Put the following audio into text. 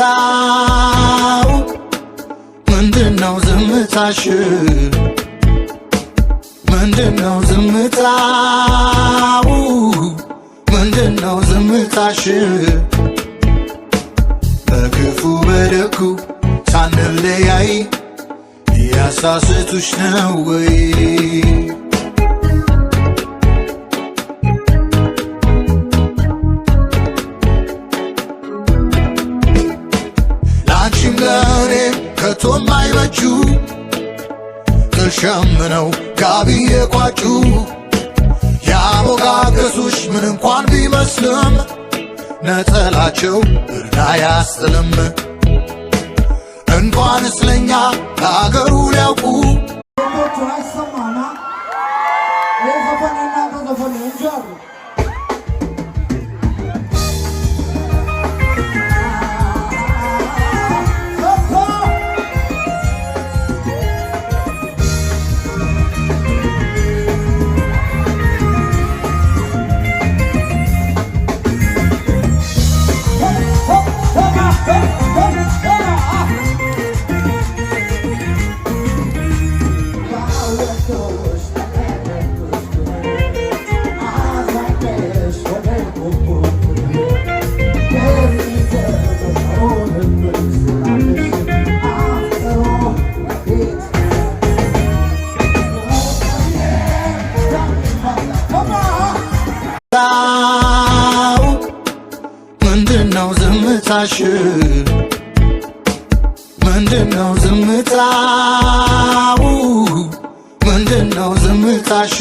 ዝምታው ምንድነው ዝምታሽ ምንድነው ዝምታው ምንድነው ዝምታሽ በክፉ በደጉ ሳንለያይ ያሳስቱሽ ነው ወይ ላንቺም ለእኔም ከቶም አይበጁ ተሸምነው ጋቢ የቋጩ ያሞጋገሱሽ ምን እንኳን ቢመስልም ነጠላቸው እርዳ ያስጥልም እንኳንስ ለኛ ለአገሩ ሊያውቁ አይሰማና ዘፈንና ዘፈን እንጀር ምንድነው ዝምታሽ ምንድነው ዝምታው ምንድነው ዝምታሽ